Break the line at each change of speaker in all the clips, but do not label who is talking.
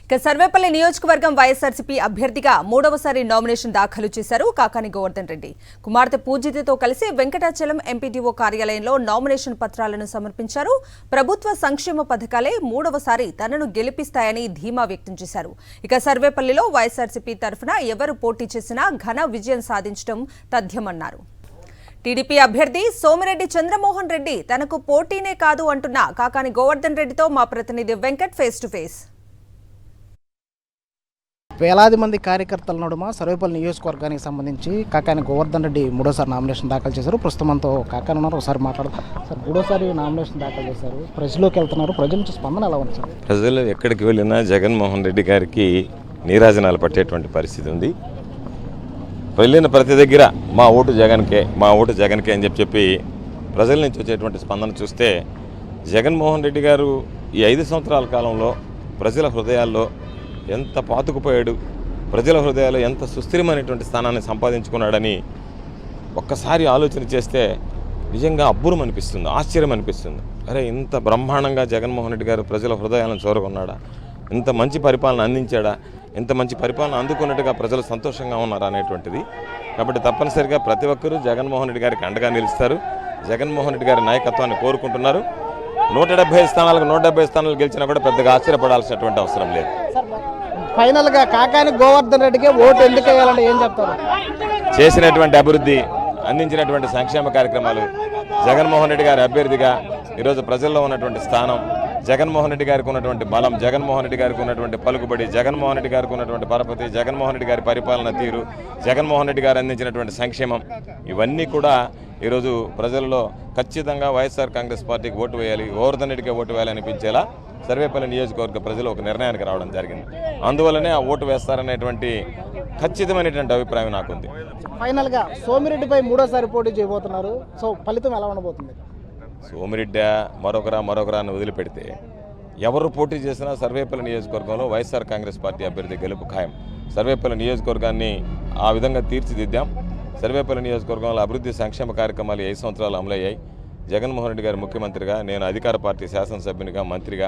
ఇక సర్వేపల్లి నియోజకవర్గం వైఎస్ఆర్సీపీ అభ్యర్థిగా మూడవసారి నామినేషన్ దాఖలు చేశారు కాకాని గోవర్ధన్ రెడ్డి. కుమార్తె పూజితతో కలిసి వెంకటాచలం ఎంపీటీఓ కార్యాలయంలో నామినేషన్ పత్రాలను సమర్పించారు. ప్రభుత్వ సంక్షేమ పథకాలే మూడవసారి తనను గెలిపిస్తాయని ధీమా వ్యక్తం చేశారు. ఇక సర్వేపల్లిలో వైఎస్ఆర్సీపీ తరఫున ఎవరు పోటీ చేసినా ఘన విజయం సాధించడం తథ్యమన్నారు. టీడీపీ అభ్యర్థి సోమిరెడ్డి చంద్రమోహన్ రెడ్డి తనకు పోటీనే కాదు అంటున్న కాకాని గోవర్ధన్ రెడ్డితో మా ప్రతినిధి వెంకట్ ఫేస్ టు ఫేస్.
వేలాది మంది కార్యకర్తల నడుమ సర్వేపల్లి నియోజకవర్గానికి సంబంధించి కాకాని గోవర్ధన్ రెడ్డి మూడోసారి నామినేషన్ దాఖలు చేశారు. ప్రస్తుతం మనతో కాకాని ఉన్నారు, ఒకసారి మాట్లాడదాం. సార్, మూడోసారి నామినేషన్ దాఖలు చేశారు, ప్రజల్లోకి వెళ్తున్నారు, ప్రజల నుంచి స్పందన ఎలా ఉంది సార్?
ప్రజలు ఎక్కడికి వెళ్ళినా జగన్మోహన్ రెడ్డి గారికి నీరాజనాలు పట్టేటువంటి పరిస్థితి ఉంది. వెళ్ళిన ప్రతి దగ్గర మా ఓటు జగన్కే అని చెప్పి ప్రజల నుంచి వచ్చేటువంటి స్పందన చూస్తే జగన్మోహన్ రెడ్డి గారు ఈ 5 సంవత్సరాల కాలంలో ప్రజల హృదయాల్లో ఎంత పాతుకుపోయాడు, ప్రజల హృదయాల్లో ఎంత సుస్థిరమైనటువంటి స్థానాన్ని సంపాదించుకున్నాడని ఒక్కసారి ఆలోచన చేస్తే నిజంగా అబ్బురం అనిపిస్తుంది, ఆశ్చర్యం అనిపిస్తుంది. అరే, ఇంత బ్రహ్మాండంగా జగన్మోహన్ రెడ్డి గారు ప్రజల హృదయాలను చూరగొన్నాడా, ఇంత మంచి పరిపాలన అందించాడా, ఇంత మంచి పరిపాలన అందుకున్నట్టుగా ప్రజలు సంతోషంగా ఉన్నారా అనేటువంటిది. కాబట్టి తప్పనిసరిగా ప్రతి ఒక్కరూ జగన్మోహన్ రెడ్డి గారికి అండగా నిలుస్తారు, జగన్మోహన్ రెడ్డి గారి నాయకత్వాన్ని కోరుకుంటున్నారు. 170 స్థానాలకు 170 స్థానాలు గెలిచినా కూడా పెద్దగా ఆశ్చర్యపడాల్సినటువంటి అవసరం లేదు.
ఫైనల్గా కాకాని గోవర్ధన్ రెడ్డికి ఓటు ఎందుకు వేయాలంటే ఏం చెప్తారు?
చేసినటువంటి అభివృద్ధి, అందించినటువంటి సంక్షేమ కార్యక్రమాలు, జగన్మోహన్ రెడ్డి గారి అభ్యర్థిగా ఈరోజు ప్రజల్లో ఉన్నటువంటి స్థానం, జగన్మోహన్ రెడ్డి గారికి ఉన్నటువంటి బలం, జగన్మోహన్ రెడ్డి గారికి ఉన్నటువంటి పలుకుబడి, జగన్మోహన్ రెడ్డి గారికి ఉన్నటువంటి పరపతి, జగన్మోహన్ రెడ్డి గారి పరిపాలన తీరు, జగన్మోహన్ రెడ్డి గారు అందించినటువంటి సంక్షేమం, ఇవన్నీ కూడా ఈరోజు ప్రజల్లో ఖచ్చితంగా వైఎస్ఆర్ కాంగ్రెస్ పార్టీకి ఓటు వేయాలి, గోవర్ధన్ రెడ్డికి ఓటు వేయాలి అనిపించేలా సర్వేపల్లి నియోజకవర్గ ప్రజలు ఒక నిర్ణయానికి రావడం జరిగింది. అందువల్లనే ఆ ఓటు వేస్తారనేటువంటి ఖచ్చితమైనటువంటి అభిప్రాయం నాకుంది.
ఫైనల్గా సోమిరెడ్డిపై మూడోసారి పోటీ చేయబోతున్నారు, సో ఫలితం ఎలా ఉండబోతుంది?
సోమిరెడ్డి మరొకరాన్ని వదిలిపెడితే ఎవరు పోటీ చేసినా సర్వేపల్లి నియోజకవర్గంలో వైఎస్ఆర్ కాంగ్రెస్ పార్టీ అభ్యర్థి గెలుపు ఖాయం. సర్వేపల్లి నియోజకవర్గాన్ని ఆ విధంగా తీర్చిదిద్దాం. సర్వేపల్లి నియోజకవర్గంలో అభివృద్ధి సంక్షేమ కార్యక్రమాలు 5 సంవత్సరాలు అమలయ్యాయి. జగన్మోహన్ రెడ్డి గారు ముఖ్యమంత్రిగా, నేను అధికార పార్టీ శాసనసభ్యునిగా, మంత్రిగా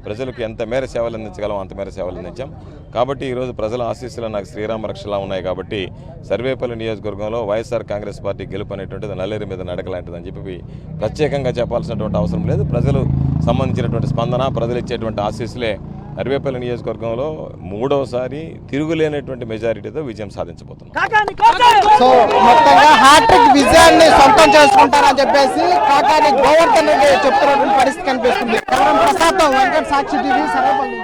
ప్రజలకు ఎంత మేర సేవలు అందించగలం అంత మేర సేవలు అందించాం. కాబట్టి ఈరోజు ప్రజల ఆశీస్సులు నాకు శ్రీరామ రక్షలా ఉన్నాయి. కాబట్టి సర్వేపల్లి నియోజకవర్గంలో వైఎస్ఆర్ కాంగ్రెస్ పార్టీ గెలుపు అనేటువంటిది నల్లేరు మీద నడకలాంటిదని చెప్పి ప్రత్యేకంగా చెప్పాల్సినటువంటి అవసరం లేదు. ప్రజలు సంబంధించినటువంటి స్పందన, ప్రజలు ఇచ్చేటువంటి ఆశీస్సులే సర్వేపల్లి నియోజకవర్గంలో మూడవసారి తిరుగులేనటువంటి మెజారిటీతో విజయం సాధించబోతున్నాం.
సో మొత్తంగా హ్యాట్రిక్ విజయాన్ని సొంతం చేసుకుంటారని చెప్పేసి కాకాని గోవర్ధన్ రెడ్డి చెప్తున్నటువంటి పరిస్థితి కనిపిస్తుంది. ప్రసాద్, వెంకట సాక్షి టీవీ, సర్వేపల్లి.